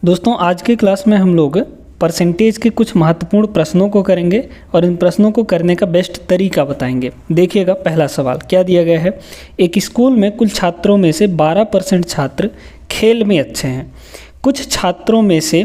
दोस्तों आज के क्लास में हम लोग परसेंटेज के कुछ महत्वपूर्ण प्रश्नों को करेंगे और इन प्रश्नों को करने का बेस्ट तरीका बताएंगे। देखिएगा पहला सवाल क्या दिया गया है। एक स्कूल में कुल छात्रों में से 12% छात्र खेल में अच्छे हैं। कुछ छात्रों में से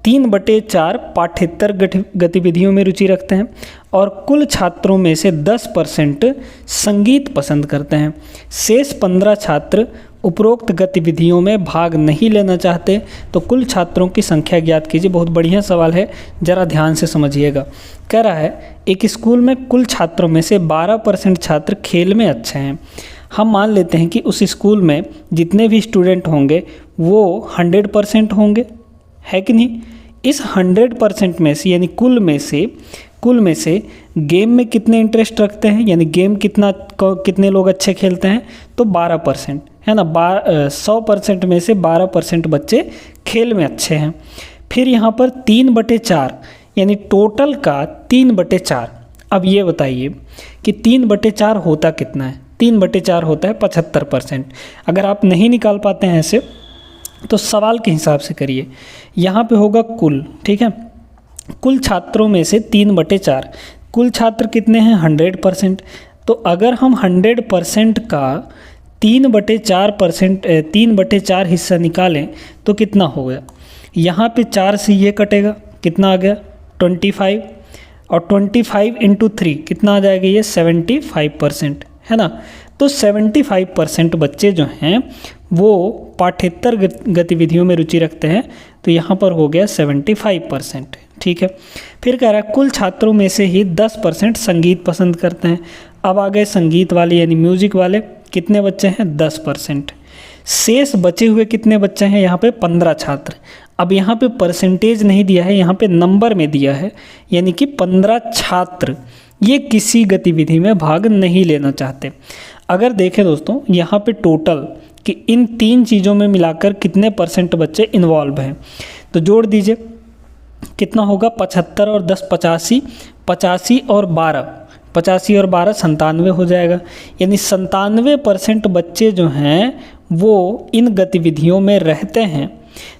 3/4 पाठ्येतर गतिविधियों में रुचि रखते हैं और कुल छात्रों में से 10% संगीत पसंद करते हैं। शेष 15 छात्र उपरोक्त गतिविधियों में भाग नहीं लेना चाहते, तो कुल छात्रों की संख्या ज्ञात कीजिए। बहुत बढ़िया सवाल है, ज़रा ध्यान से समझिएगा। कह रहा है एक स्कूल में कुल छात्रों में से 12% छात्र खेल में अच्छे हैं। हम मान लेते हैं कि उस स्कूल में जितने भी स्टूडेंट होंगे वो 100% होंगे, है कि नहीं। इस 100% में से यानी कुल में से गेम में कितने इंटरेस्ट रखते हैं, यानी गेम कितने लोग अच्छे खेलते हैं, तो 12% है ना। 100% में से 12% बच्चे खेल में अच्छे हैं। फिर यहाँ पर 3/4 यानी टोटल का 3/4। अब ये बताइए कि 3/4 होता कितना है। 3/4 होता है 75%। अगर आप नहीं निकाल पाते हैं ऐसे तो सवाल के हिसाब से करिए। यहाँ पे होगा कुल, ठीक है। कुल छात्रों में से 3/4, कुल छात्र कितने हैं 100%। तो अगर हम 100% का 3/4 हिस्सा निकालें तो कितना हो गया। यहाँ पे 4 से ये कटेगा, कितना आ गया 25, और 25 × 3 कितना आ जाएगा ये 75%, है ना। तो 75% बच्चे जो हैं वो पाठ्येतर गतिविधियों में रुचि रखते हैं, तो यहाँ पर हो गया 75%, ठीक है। फिर कह रहा है कुल छात्रों में से ही 10% संगीत पसंद करते हैं। अब आ गए संगीत वाले यानी म्यूजिक वाले, कितने बच्चे हैं 10%। शेष बचे हुए कितने बच्चे हैं यहाँ पे 15 छात्र। अब यहाँ पे परसेंटेज नहीं दिया है, यहाँ पे नंबर में दिया है, यानी कि 15 छात्र ये किसी गतिविधि में भाग नहीं लेना चाहते। अगर देखें दोस्तों यहाँ पे टोटल कि इन 3 चीज़ों में मिलाकर कितने % बच्चे इन्वॉल्व हैं, तो जोड़ दीजिए कितना होगा 75 और 10 85, 85 और 12 97 हो जाएगा। यानी 97% बच्चे जो हैं वो इन गतिविधियों में रहते हैं।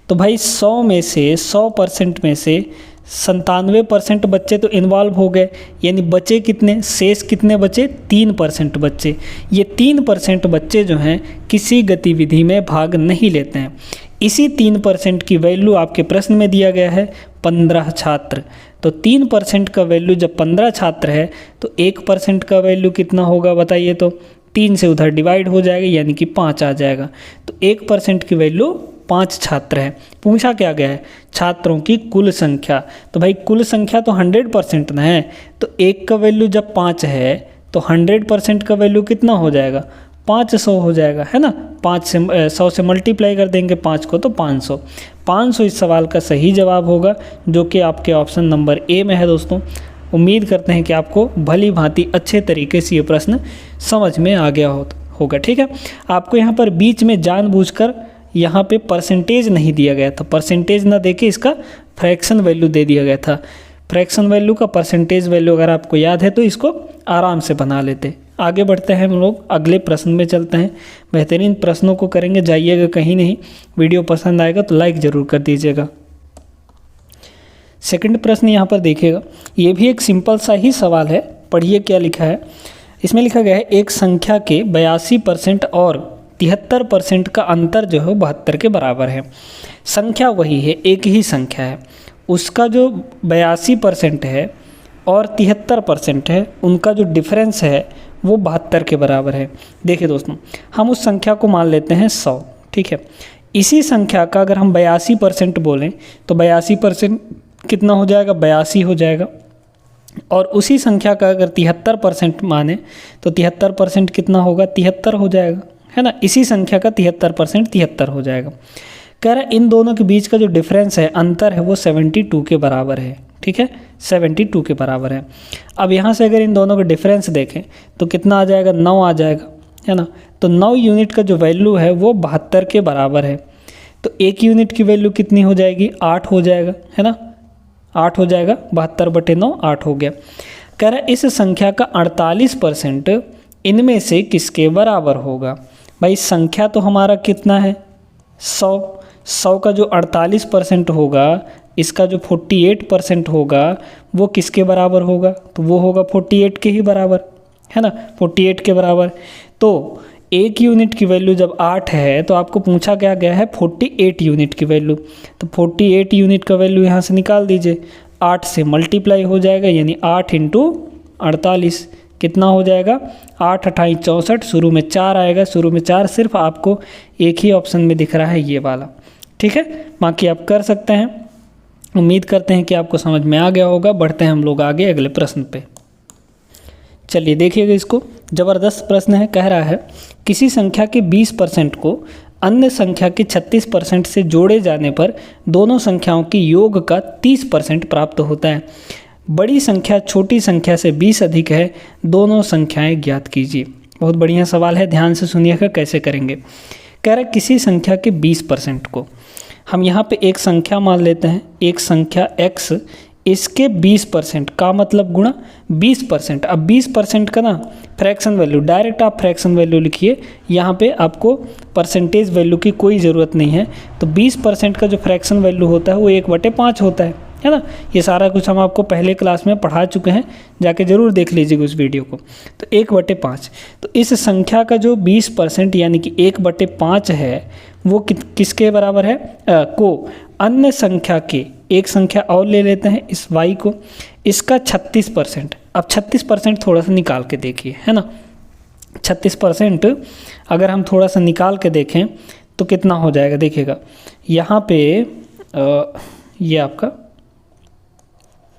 तो भाई 100% में से 97% बच्चे तो इन्वॉल्व हो गए, यानी बचे कितने, शेष कितने बचे 3% बच्चे। ये 3% बच्चे जो हैं किसी गतिविधि में भाग नहीं लेते हैं। इसी 3% की वैल्यू आपके प्रश्न में दिया गया है 15 छात्र। तो 3% का वैल्यू जब 15 छात्र है तो 1% का वैल्यू कितना होगा बताइए। तो 3 से उधर डिवाइड हो जाएगा यानी कि 5 आ जाएगा। तो 1% की वैल्यू 5 छात्र है। पूछा क्या गया है छात्रों की कुल संख्या, तो भाई कुल संख्या तो 100% ना है, तो 1 का वैल्यू जब 5 है तो 100% का वैल्यू कितना हो जाएगा 500 हो जाएगा, है ना। 100 से मल्टीप्लाई कर देंगे 5 को तो 500 इस सवाल का सही जवाब होगा, जो कि आपके ऑप्शन नंबर ए में है। दोस्तों उम्मीद करते हैं कि आपको भली भांति अच्छे तरीके से ये प्रश्न समझ में आ गया होगा, ठीक है। आपको यहाँ पर बीच में जानबूझकर यहाँ पे परसेंटेज नहीं दिया गया था, परसेंटेज ना देके इसका फ्रैक्शन वैल्यू दे दिया गया था। फ्रैक्शन वैल्यू का परसेंटेज वैल्यू अगर आपको याद है तो इसको आराम से बना लेते। आगे बढ़ते हैं हम लोग, अगले प्रश्न में चलते हैं। बेहतरीन प्रश्नों को करेंगे, जाइएगा कहीं नहीं। वीडियो पसंद आएगा तो लाइक ज़रूर कर दीजिएगा। सेकंड प्रश्न यहाँ पर देखिएगा, ये भी एक सिंपल सा ही सवाल है। पढ़िए क्या लिखा है। इसमें लिखा गया है एक संख्या के 82% और 73% का अंतर जो है 72 के बराबर है। संख्या वही है, एक ही संख्या है, उसका जो 82% है और 73% है, उनका जो डिफरेंस है वो 72 के बराबर है। देखिए दोस्तों हम उस संख्या को मान लेते हैं 100, ठीक है। इसी संख्या का अगर हम 82% बोलें तो 82% कितना हो जाएगा 82 हो जाएगा, और उसी संख्या का अगर 73% माने तो 73% कितना होगा 73 हो जाएगा, है ना। इसी संख्या का 73% 73 हो जाएगा। कह रहा है इन दोनों के बीच का जो डिफरेंस है, अंतर है, वो 72 के बराबर है, ठीक है। 72 के बराबर है। अब यहाँ से अगर इन दोनों का डिफरेंस देखें तो कितना आ जाएगा 9 आ जाएगा, है ना। तो 9 यूनिट का जो वैल्यू है वो 72 के बराबर है। तो 1 यूनिट की वैल्यू कितनी हो जाएगी 8 हो जाएगा, है ना। 8 हो जाएगा, 72/9 8 हो गया। कह रहा है इस संख्या का 48% इनमें से किसके बराबर होगा। भाई संख्या तो हमारा कितना है 100, 100 का जो 48% होगा, इसका जो 48% होगा वो किसके बराबर होगा? तो वो होगा 48 के ही बराबर, है ना, 48 के बराबर। तो एक यूनिट की वैल्यू जब 8 है तो आपको पूछा क्या गया है 48 यूनिट की वैल्यू। तो 48 यूनिट का वैल्यू यहाँ से निकाल दीजिए, 8 से मल्टीप्लाई हो जाएगा, यानी 8 इंटू 48 कितना हो जाएगा? 8 × 8 = 64, शुरू में 4 आएगा, शुरू में 4 सिर्फ आपको एक ही ऑप्शन में दिख रहा है ये वाला, ठीक है। बाकी आप कर सकते हैं। उम्मीद करते हैं कि आपको समझ में आ गया होगा। बढ़ते हैं हम लोग आगे अगले प्रश्न पे। चलिए देखिएगा इसको, ज़बरदस्त प्रश्न है। कह रहा है किसी संख्या के 20% को अन्य संख्या के 36% से जोड़े जाने पर दोनों संख्याओं के योग का 30% प्राप्त होता है। बड़ी संख्या छोटी संख्या से 20 अधिक है, दोनों संख्याएं ज्ञात कीजिए। बहुत बढ़िया सवाल है, ध्यान से सुनिएगा कैसे करेंगे। कह रहा है किसी संख्या के 20% को, हम यहाँ पे एक संख्या मान लेते हैं, एक संख्या x, इसके 20% का मतलब गुणा 20%। अब 20% का ना फ्रैक्शन वैल्यू, डायरेक्ट आप फ्रैक्शन वैल्यू लिखिए, यहाँ पे आपको परसेंटेज वैल्यू की कोई ज़रूरत नहीं है। तो 20% का जो फ्रैक्शन वैल्यू होता है वो 1/5 होता है ना। ये सारा कुछ हम आपको पहले क्लास में पढ़ा चुके हैं, जाके ज़रूर देख लीजिएगा उस वीडियो को। तो 1/5, तो इस संख्या का जो 20% यानी कि 1/5 है वो किसके बराबर है? को अन्य संख्या के, एक संख्या और ले लेते हैं इस y को, इसका 36%। अब 36% थोड़ा सा निकाल के देखिए, है ना। 36% अगर हम थोड़ा सा निकाल के देखें तो कितना हो जाएगा? देखिएगा यहाँ पे ये आपका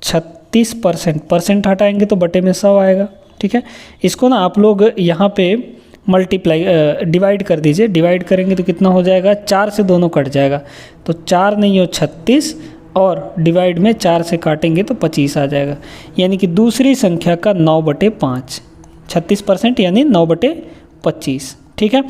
36% हटाएंगे तो बटे में 100 आएगा, ठीक है। इसको ना आप लोग यहाँ पे मल्टीप्लाई डिवाइड कर दीजिए। डिवाइड करेंगे तो कितना हो जाएगा? 4 से दोनों कट जाएगा, तो 4 नहीं हो 36, और डिवाइड में 4 से काटेंगे तो 25 आ जाएगा। यानी कि दूसरी संख्या का 9/5, 36% यानी 9/25, ठीक है।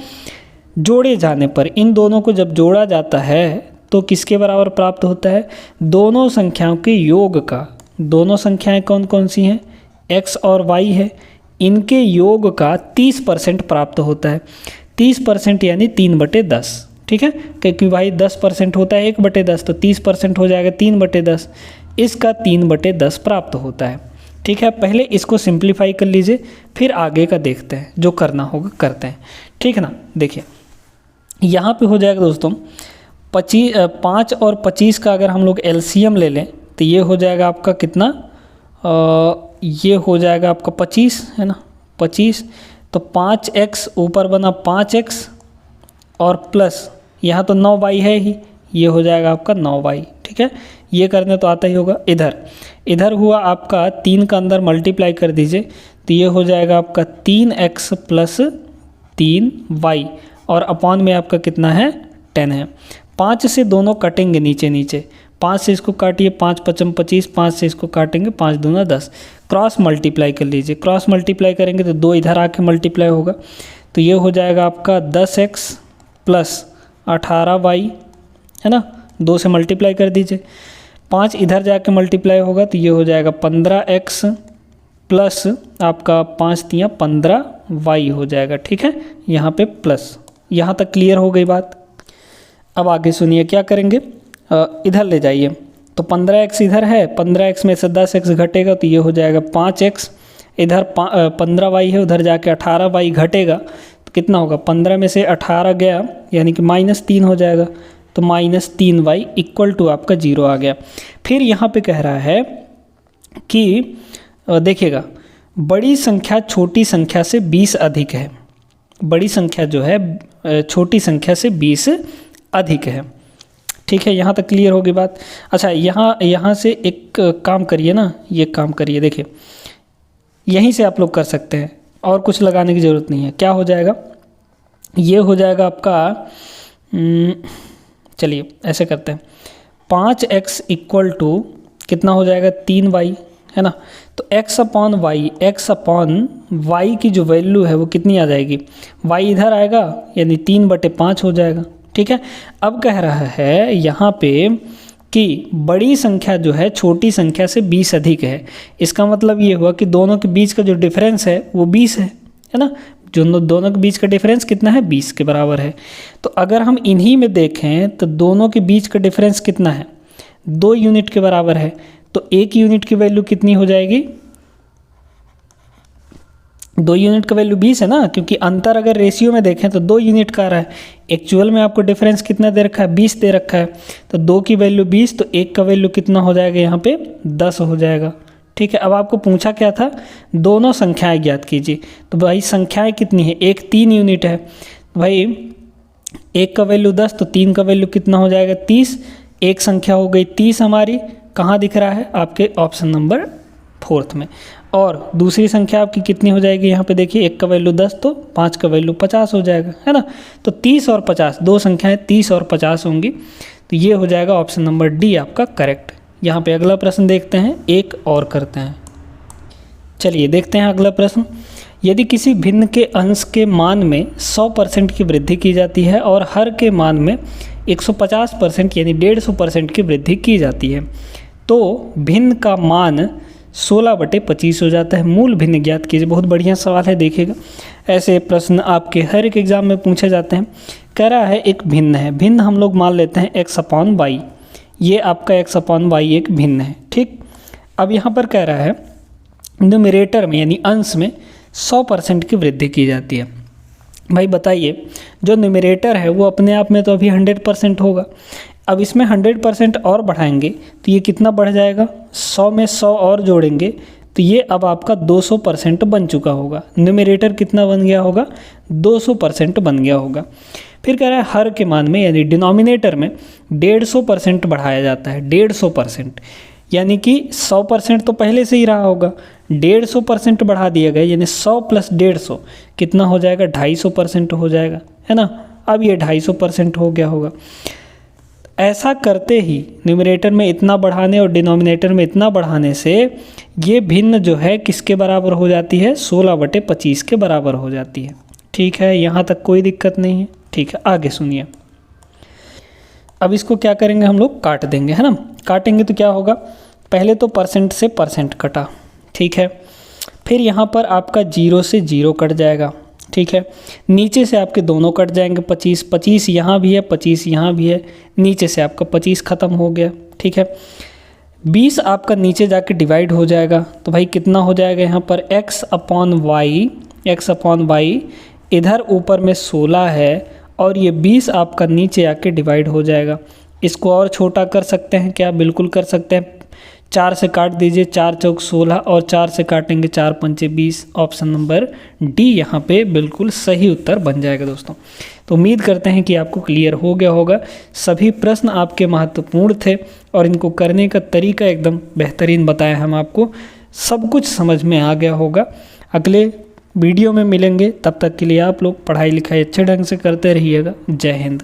जोड़े जाने पर, इन दोनों को जब जोड़ा जाता है तो किसके बराबर प्राप्त होता है? दोनों संख्याओं के योग का। दोनों संख्याएं कौन कौन सी हैं? x और y है, इनके योग का 30% प्राप्त होता है। 30% यानी 3/10, ठीक है, क्योंकि भाई 10% होता है 1/10, तो 30% हो जाएगा 3/10, इसका 3/10 प्राप्त होता है, ठीक है। पहले इसको सिंप्लीफाई कर लीजिए, फिर आगे का देखते हैं, जो करना होगा करते हैं, ठीक है ना। देखिए यहाँ पे हो जाएगा दोस्तों 5 और 25 का अगर हम लोग एलसीएम ले लें तो ये हो जाएगा आपका कितना? ये हो जाएगा आपका 25, है ना, 25। तो 5x ऊपर बना 5x और प्लस यहाँ तो 9y है ही, ये हो जाएगा आपका 9y, ठीक है। ये करने तो आता ही होगा। इधर हुआ आपका 3 का अंदर मल्टीप्लाई कर दीजिए तो ये हो जाएगा आपका 3x + 3y, और अपॉन में आपका कितना है? 10 है। 5 से दोनों कटेंगे नीचे नीचे, 5 से इसको काटिए, 5 × 5 = 25, 5 से इसको काटेंगे, 5 दूना 10। क्रॉस मल्टीप्लाई कर लीजिए, क्रॉस मल्टीप्लाई करेंगे तो 2 इधर आके मल्टीप्लाई होगा, तो ये हो जाएगा आपका 10x + 18y, है ना। 2 से मल्टीप्लाई कर दीजिए, 5 इधर जाके मल्टीप्लाई होगा तो ये हो जाएगा 15x प्लस आपका 5 × 3 = 15y हो जाएगा, ठीक है। यहाँ पे प्लस, यहाँ तक क्लियर हो गई बात। अब आगे सुनिए क्या करेंगे, इधर ले जाइए, तो 15x इधर है, 15x में से 10x घटेगा तो ये हो जाएगा 5x, इधर 15y है, उधर जाके 18y घटेगा तो कितना होगा? 15 में से 18 गया यानी कि -3 हो जाएगा, तो -3y = आपका 0 आ गया। फिर यहाँ पे कह रहा है कि देखिएगा बड़ी संख्या छोटी संख्या से 20 अधिक है। बड़ी संख्या जो है छोटी संख्या से 20 अधिक है, ठीक है। यहाँ तक क्लियर होगी बात। अच्छा यहाँ से एक काम करिए ना, ये काम करिए, देखिए यहीं से आप लोग कर सकते हैं, और कुछ लगाने की ज़रूरत नहीं है। क्या हो जाएगा? ये हो जाएगा आपका, चलिए ऐसे करते हैं, 5x = कितना हो जाएगा? 3y, है ना। तो x/y की जो वैल्यू है वो कितनी आ जाएगी? y इधर आएगा यानी 3/5 हो जाएगा, ठीक है। अब कह रहा है यहाँ पे कि बड़ी संख्या जो है छोटी संख्या से 20 अधिक है। इसका मतलब ये हुआ कि दोनों के बीच का जो डिफरेंस है वो 20 है ना। जो दोनों के बीच का डिफरेंस कितना है 20 के बराबर है। तो अगर हम इन्हीं में देखें तो दोनों के बीच का डिफरेंस कितना है 2 यूनिट के बराबर है। तो 1 यूनिट की वैल्यू कितनी हो जाएगी 2 यूनिट का वैल्यू 20 है ना, क्योंकि अंतर अगर रेशियो में देखें तो 2 यूनिट का आ रहा है। एक्चुअल में आपको डिफरेंस कितना दे रखा है 20 दे रखा है। तो 2 की वैल्यू 20 तो 1 का वैल्यू कितना हो जाएगा यहाँ पे 10 हो जाएगा। ठीक है, अब आपको पूछा क्या था दोनों संख्याएं ज्ञात कीजिए। तो भाई संख्याएं कितनी है, एक 3 यूनिट है भाई, 1 का वैल्यू 10 तो 3 का वैल्यू कितना हो जाएगा 30। एक संख्या हो गई 30 हमारी, कहाँ दिख रहा है आपके ऑप्शन नंबर 4 में। और दूसरी संख्या आपकी कितनी हो जाएगी यहाँ पे देखिए, 1 का वैल्यू 10 तो 5 का वैल्यू 50 हो जाएगा, है ना। तो 30 और 50 दो संख्याएं 30 और 50 होंगी। तो ये हो जाएगा ऑप्शन नंबर डी आपका करेक्ट। यहाँ पे अगला प्रश्न देखते हैं, एक और करते हैं। चलिए देखते हैं अगला प्रश्न। यदि किसी भिन्न के अंश के मान में 100% की वृद्धि की जाती है और हर के मान में 150% यानी 150% की वृद्धि की जाती है, तो भिन्न का मान 16/25 हो जाता है। मूल भिन्न ज्ञात कीजिए। बहुत बढ़िया सवाल है, देखिएगा ऐसे प्रश्न आपके हर एक एग्जाम में पूछे जाते हैं। कह रहा है एक भिन्न है, भिन्न हम लोग मान लेते हैं x/y, ये आपका x/y एक भिन्न है। ठीक, अब यहाँ पर कह रहा है न्यूमरेटर में यानी अंश में 100% की वृद्धि की जाती है। भाई बताइए, जो न्यूमरेटर है वो अपने आप में तो अभी 100% होगा, अब इसमें 100% और बढ़ाएंगे तो ये कितना बढ़ जाएगा, 100 में 100 और जोड़ेंगे तो ये अब आपका 200% बन चुका होगा। न्यूमरेटर कितना बन गया होगा 200% बन गया होगा। फिर कह रहा है हर के मान में यानी डिनोमिनेटर में 150% बढ़ाया जाता है। 150% यानी कि 100% तो पहले से ही रहा होगा, 150% बढ़ा दिया गया यानी 100 + 150 कितना हो जाएगा 250% हो जाएगा, है ना। अब ये 250% हो गया होगा। ऐसा करते ही न्यूमरेटर में इतना बढ़ाने और डिनोमिनेटर में इतना बढ़ाने से ये भिन्न जो है किसके बराबर हो जाती है 16/25 के बराबर हो जाती है। ठीक है, यहाँ तक कोई दिक्कत नहीं है। ठीक है, आगे सुनिए। अब इसको क्या करेंगे हम लोग काट देंगे, है ना। काटेंगे तो क्या होगा, पहले तो परसेंट से परसेंट कटा, ठीक है। फिर यहाँ पर आपका 0 से 0 कट जाएगा, ठीक है। नीचे से आपके दोनों कट जाएंगे, 25 यहाँ भी है 25 यहाँ भी है, नीचे से आपका 25 ख़त्म हो गया, ठीक है। 20 आपका नीचे जाके डिवाइड हो जाएगा तो भाई कितना हो जाएगा यहाँ पर x/y इधर ऊपर में 16 है और ये 20 आपका नीचे आके डिवाइड हो जाएगा। इसको और छोटा कर सकते हैं क्या, बिल्कुल कर सकते हैं। 4 से काट दीजिए, 4 चौक 16 और 4 से काटेंगे 4 पंचे 20। ऑप्शन नंबर डी यहाँ पे बिल्कुल सही उत्तर बन जाएगा दोस्तों। तो उम्मीद करते हैं कि आपको क्लियर हो गया होगा। सभी प्रश्न आपके महत्वपूर्ण थे और इनको करने का तरीका एकदम बेहतरीन बताया हम आपको, सब कुछ समझ में आ गया होगा। अगले वीडियो में मिलेंगे, तब तक के लिए आप लोग पढ़ाई लिखाई अच्छे ढंग से करते रहिएगा। जय हिंद।